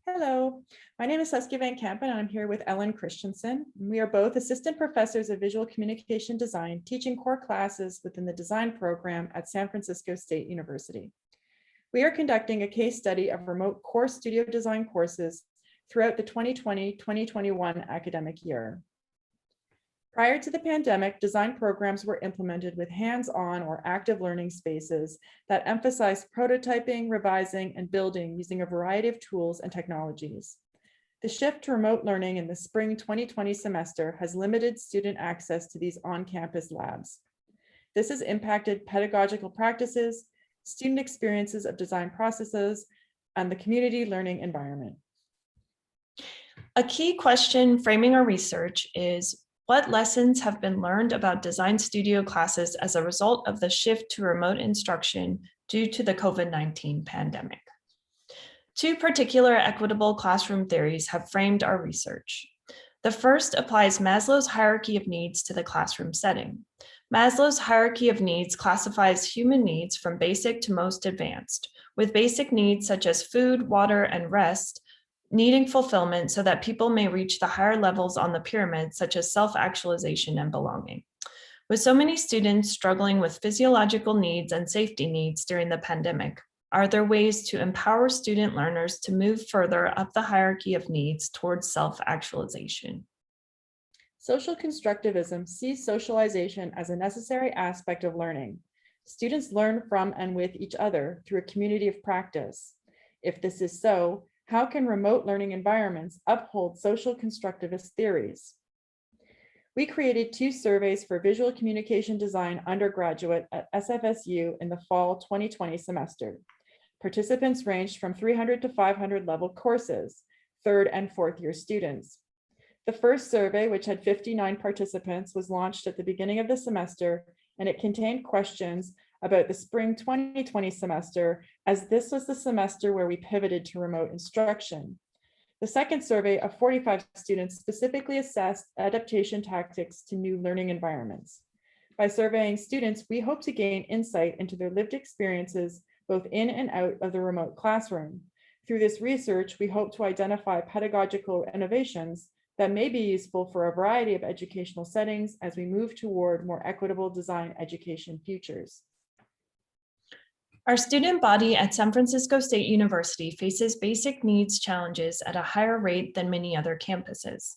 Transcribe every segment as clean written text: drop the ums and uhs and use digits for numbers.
Hello, my name is Saskia Van Kampen and I'm here with Ellen Christensen. We are both assistant professors of visual communication design, teaching core classes within the design program at San Francisco State University. We are conducting a case study of remote core studio design courses throughout the 2020-2021 academic year. Prior to the pandemic, design programs were implemented with hands-on or active learning spaces that emphasized prototyping, revising, and building using a variety of tools and technologies. The shift to remote learning in the spring 2020 semester has limited student access to these on-campus labs. This has impacted pedagogical practices, student experiences of design processes, and the community learning environment. A key question framing our research is, what lessons have been learned about design studio classes as a result of the shift to remote instruction due to the COVID-19 pandemic? Two particular equitable classroom theories have framed our research. The first applies Maslow's hierarchy of needs to the classroom setting. Maslow's hierarchy of needs classifies human needs from basic to most advanced, with basic needs such as food, water, and rest needing fulfillment so that people may reach the higher levels on the pyramid, such as self-actualization and belonging. With so many students struggling with physiological needs and safety needs during the pandemic, are there ways to empower student learners to move further up the hierarchy of needs towards self-actualization? Social constructivism sees socialization as a necessary aspect of learning. Students learn from and with each other through a community of practice. If this is so, how can remote learning environments uphold social constructivist theories? We created two surveys for visual communication design undergraduate at SFSU in the fall 2020 semester. Participants ranged from 300 to 500 level courses, third and fourth year students. The first survey, which had 59 participants, was launched at the beginning of the semester, and it contained questions about the spring 2020 semester, as this was the semester where we pivoted to remote instruction. The second survey of 45 students specifically assessed adaptation tactics to new learning environments. By surveying students, we hope to gain insight into their lived experiences, both in and out of the remote classroom. Through this research, we hope to identify pedagogical innovations that may be useful for a variety of educational settings as we move toward more equitable design education futures. Our student body at San Francisco State University faces basic needs challenges at a higher rate than many other campuses.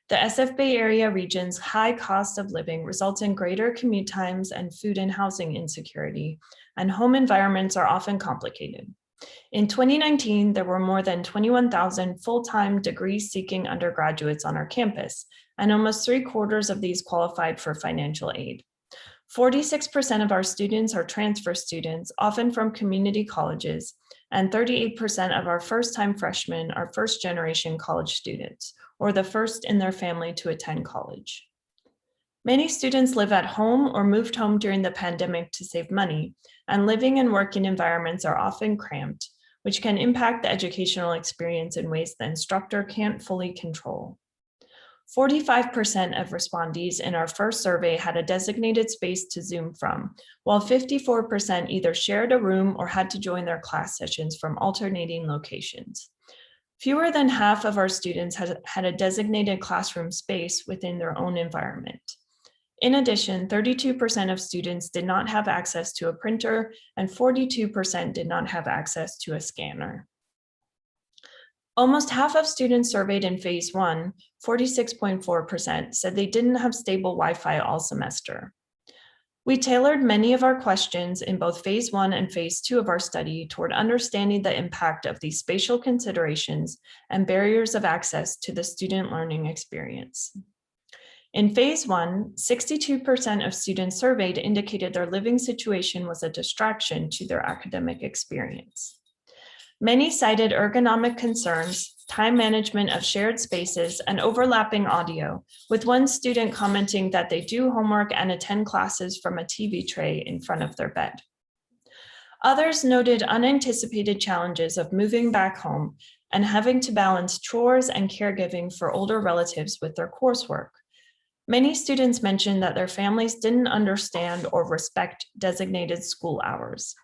The SF Bay Area region's high cost of living results in greater commute times and food and housing insecurity, and home environments are often complicated. In 2019, there were more than 21,000 full-time degree-seeking undergraduates on our campus, and almost 3/4 of these qualified for financial aid. 46% of our students are transfer students, often from community colleges, and 38% of our first-time freshmen are first-generation college students, or the first in their family to attend college. Many students live at home or moved home during the pandemic to save money, and living and working environments are often cramped, which can impact the educational experience in ways the instructor can't fully control. 45% of respondees in our first survey had a designated space to Zoom from, while 54% either shared a room or had to join their class sessions from alternating locations. Fewer than half of our students had a designated classroom space within their own environment. In addition, 32% of students did not have access to a printer, and 42% did not have access to a scanner. Almost half of students surveyed in phase 1, 46.4%, said they didn't have stable Wi-Fi all semester. We tailored many of our questions in both phase 1 and phase 2 of our study toward understanding the impact of these spatial considerations and barriers of access to the student learning experience. In phase 1, 62% of students surveyed indicated their living situation was a distraction to their academic experience. Many cited ergonomic concerns, time management of shared spaces, and overlapping audio, with one student commenting that they do homework and attend classes from a TV tray in front of their bed. Others noted unanticipated challenges of moving back home and having to balance chores and caregiving for older relatives with their coursework. Many students mentioned that their families didn't understand or respect designated school hours.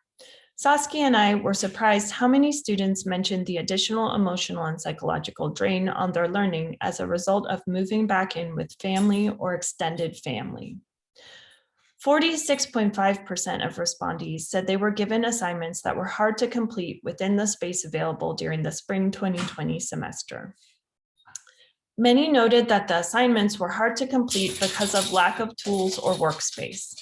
Saskia and I were surprised how many students mentioned the additional emotional and psychological drain on their learning as a result of moving back in with family or extended family. 46.5% of respondees said they were given assignments that were hard to complete within the space available during the spring 2020 semester. Many noted that the assignments were hard to complete because of lack of tools or workspace.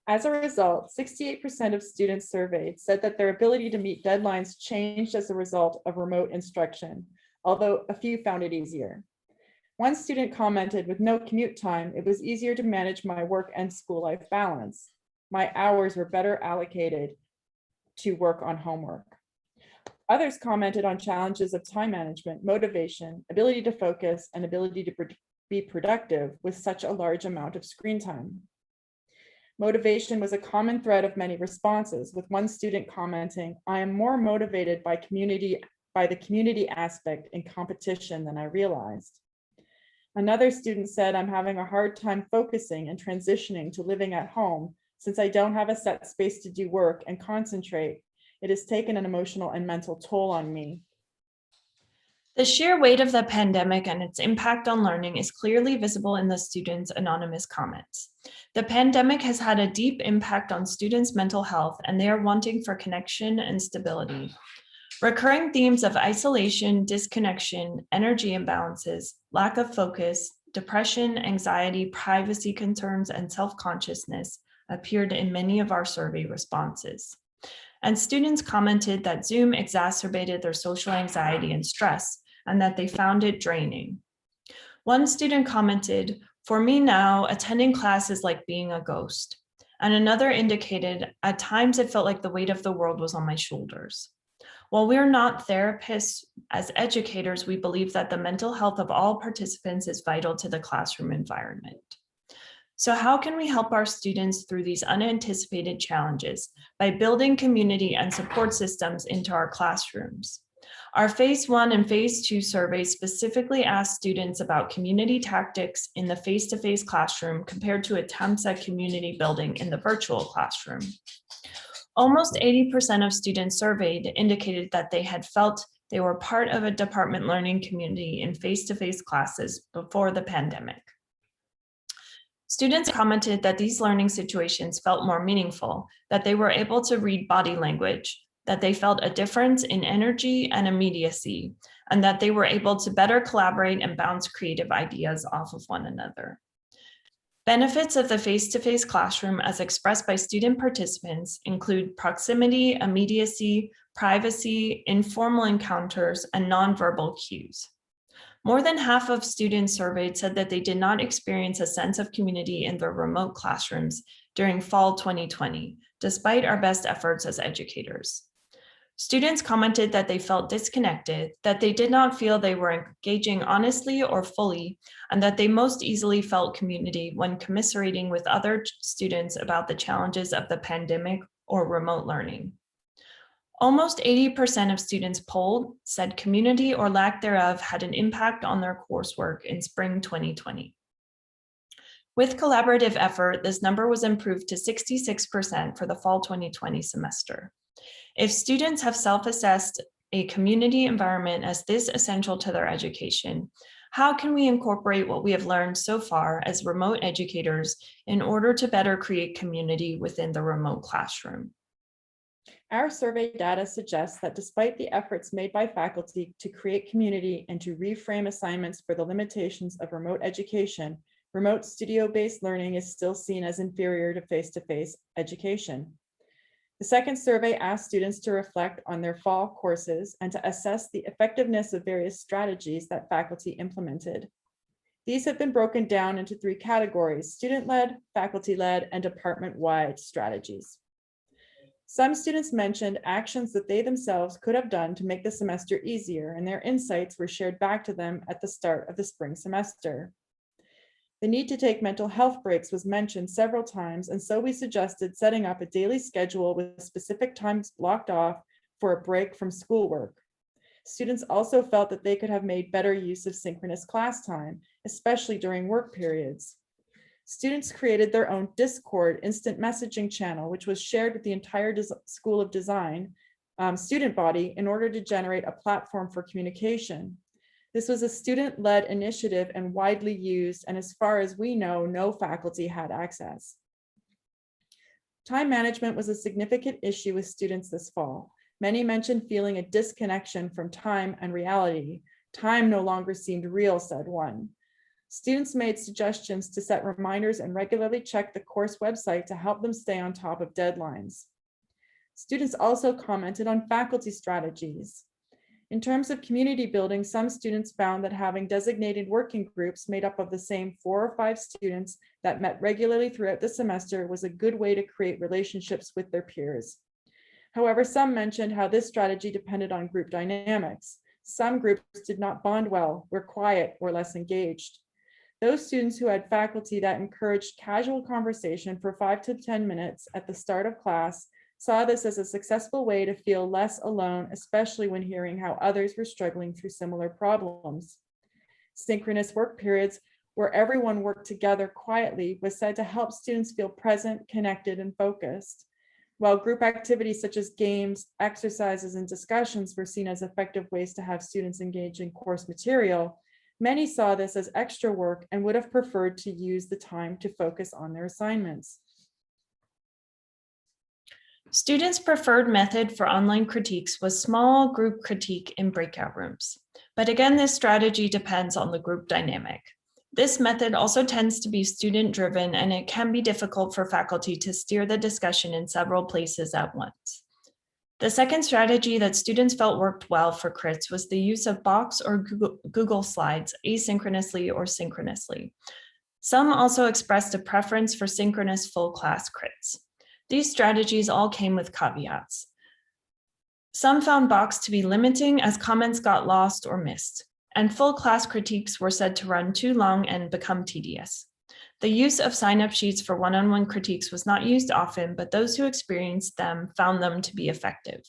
As a result, 68% of students surveyed said that their ability to meet deadlines changed as a result of remote instruction, although a few found it easier. One student commented, with no commute time, it was easier to manage my work and school life balance. My hours were better allocated to work on homework. Others commented on challenges of time management, motivation, ability to focus, and ability to be productive with such a large amount of screen time. Motivation was a common thread of many responses, with one student commenting, I am more motivated by the community aspect in competition than I realized. Another student said, I'm having a hard time focusing and transitioning to living at home since I don't have a set space to do work and concentrate. It has taken an emotional and mental toll on me. The sheer weight of the pandemic and its impact on learning is clearly visible in the students' anonymous comments. The pandemic has had a deep impact on students' mental health, and they are wanting for connection and stability. Recurring themes of isolation, disconnection, energy imbalances, lack of focus, depression, anxiety, privacy concerns, and self-consciousness appeared in many of our survey responses. And students commented that Zoom exacerbated their social anxiety and stress, and that they found it draining. One student commented, for me now, attending class is like being a ghost. And another indicated, at times it felt like the weight of the world was on my shoulders. While we're not therapists, as educators, we believe that the mental health of all participants is vital to the classroom environment. So how can we help our students through these unanticipated challenges? By building community and support systems into our classrooms. Our phase 1 and phase 2 surveys specifically asked students about community tactics in the face-to-face classroom compared to attempts at community building in the virtual classroom. Almost 80% of students surveyed indicated that they had felt they were part of a department learning community in face-to-face classes before the pandemic. Students commented that these learning situations felt more meaningful, that they were able to read body language, that they felt a difference in energy and immediacy, and that they were able to better collaborate and bounce creative ideas off of one another. Benefits of the face-to-face classroom as expressed by student participants include proximity, immediacy, privacy, informal encounters, and nonverbal cues. More than half of students surveyed said that they did not experience a sense of community in their remote classrooms during fall 2020, despite our best efforts as educators. Students commented that they felt disconnected, that they did not feel they were engaging honestly or fully, and that they most easily felt community when commiserating with other students about the challenges of the pandemic or remote learning. Almost 80% of students polled said community or lack thereof had an impact on their coursework in spring 2020. With collaborative effort, this number was improved to 66% for the fall 2020 semester. If students have self-assessed a community environment as this essential to their education, how can we incorporate what we have learned so far as remote educators in order to better create community within the remote classroom? Our survey data suggests that despite the efforts made by faculty to create community and to reframe assignments for the limitations of remote education, remote studio-based learning is still seen as inferior to face-to-face education. The second survey asked students to reflect on their fall courses and to assess the effectiveness of various strategies that faculty implemented. These have been broken down into 3 categories: student-led, faculty-led, and department-wide strategies. Some students mentioned actions that they themselves could have done to make the semester easier, and their insights were shared back to them at the start of the spring semester. The need to take mental health breaks was mentioned several times, and so we suggested setting up a daily schedule with specific times blocked off for a break from schoolwork. Students also felt that they could have made better use of synchronous class time, especially during work periods. Students created their own Discord instant messaging channel, which was shared with the entire School of Design student body in order to generate a platform for communication. This was a student-led initiative and widely used, and as far as we know, no faculty had access. Time management was a significant issue with students this fall. Many mentioned feeling a disconnection from time and reality. Time no longer seemed real, said one. Students made suggestions to set reminders and regularly check the course website to help them stay on top of deadlines. Students also commented on faculty strategies. In terms of community building, some students found that having designated working groups made up of the same 4 or 5 students that met regularly throughout the semester was a good way to create relationships with their peers. However, some mentioned how this strategy depended on group dynamics. Some groups did not bond well, were quiet, or less engaged. Those students who had faculty that encouraged casual conversation for 5 to 10 minutes at the start of class saw this as a successful way to feel less alone, especially when hearing how others were struggling through similar problems. Synchronous work periods, where everyone worked together quietly, was said to help students feel present, connected, and focused. While group activities such as games, exercises, and discussions were seen as effective ways to have students engage in course material, many saw this as extra work and would have preferred to use the time to focus on their assignments. Students' preferred method for online critiques was small group critique in breakout rooms. But again, this strategy depends on the group dynamic. This method also tends to be student-driven, and it can be difficult for faculty to steer the discussion in several places at once. The second strategy that students felt worked well for crits was the use of Box or Google Slides asynchronously or synchronously. Some also expressed a preference for synchronous full class crits. These strategies all came with caveats. Some found Box to be limiting as comments got lost or missed, and full class critiques were said to run too long and become tedious. The use of sign-up sheets for one-on-one critiques was not used often, but those who experienced them found them to be effective.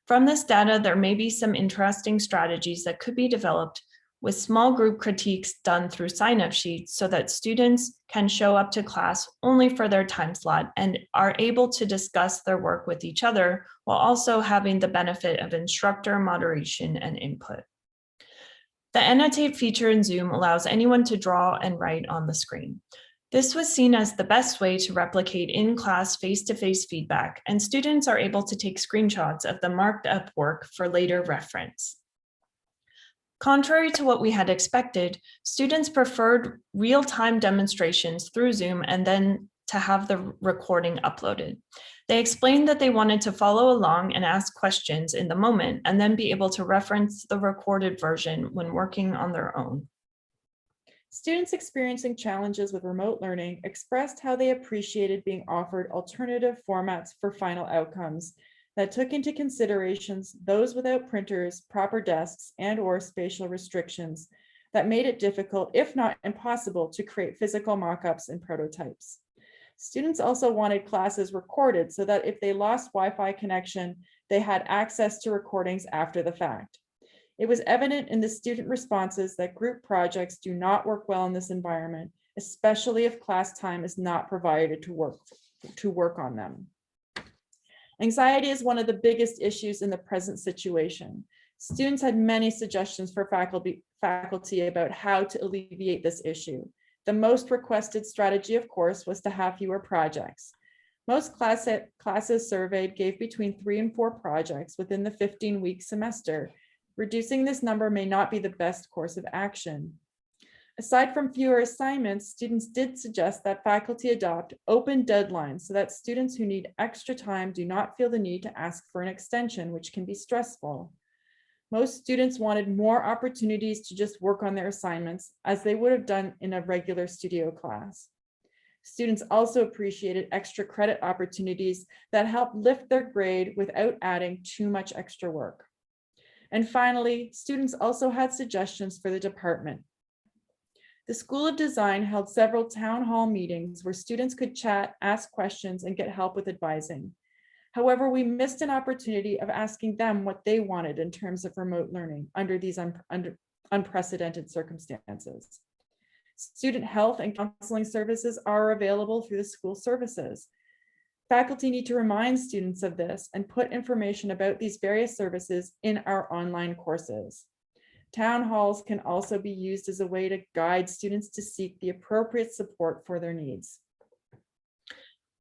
From this data, there may be some interesting strategies that could be developed with small group critiques done through sign-up sheets so that students can show up to class only for their time slot and are able to discuss their work with each other while also having the benefit of instructor moderation and input. The annotate feature in Zoom allows anyone to draw and write on the screen. This was seen as the best way to replicate in-class face-to-face feedback, and students are able to take screenshots of the marked up work for later reference. Contrary to what we had expected, students preferred real-time demonstrations through Zoom and then to have the recording uploaded. They explained that they wanted to follow along and ask questions in the moment and then be able to reference the recorded version when working on their own. Students experiencing challenges with remote learning expressed how they appreciated being offered alternative formats for final outcomes that took into considerations those without printers, proper desks, and/or spatial restrictions that made it difficult, if not impossible, to create physical mock-ups and prototypes. Students also wanted classes recorded so that if they lost Wi-Fi connection, they had access to recordings after the fact. It was evident in the student responses that group projects do not work well in this environment, especially if class time is not provided to work on them. Anxiety is one of the biggest issues in the present situation. Students had many suggestions for faculty about how to alleviate this issue. The most requested strategy, of course, was to have fewer projects. Most classes surveyed gave between 3 and 4 projects within the 15-week semester. Reducing this number may not be the best course of action. Aside from fewer assignments, students did suggest that faculty adopt open deadlines so that students who need extra time do not feel the need to ask for an extension, which can be stressful. Most students wanted more opportunities to just work on their assignments as they would have done in a regular studio class. Students also appreciated extra credit opportunities that help lift their grade without adding too much extra work. And finally, students also had suggestions for the department. The School of Design held several town hall meetings where students could chat, ask questions, and get help with advising. However, we missed an opportunity of asking them what they wanted in terms of remote learning under these unprecedented circumstances. Student health and counseling services are available through the school services. Faculty need to remind students of this and put information about these various services in our online courses. Town halls can also be used as a way to guide students to seek the appropriate support for their needs.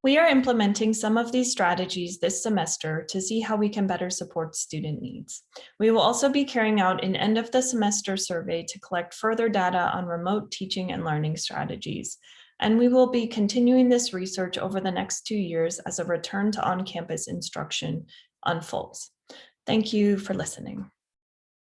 We are implementing some of these strategies this semester to see how we can better support student needs. We will also be carrying out an end of the semester survey to collect further data on remote teaching and learning strategies. And we will be continuing this research over the next 2 years as a return to on-campus instruction unfolds. Thank you for listening.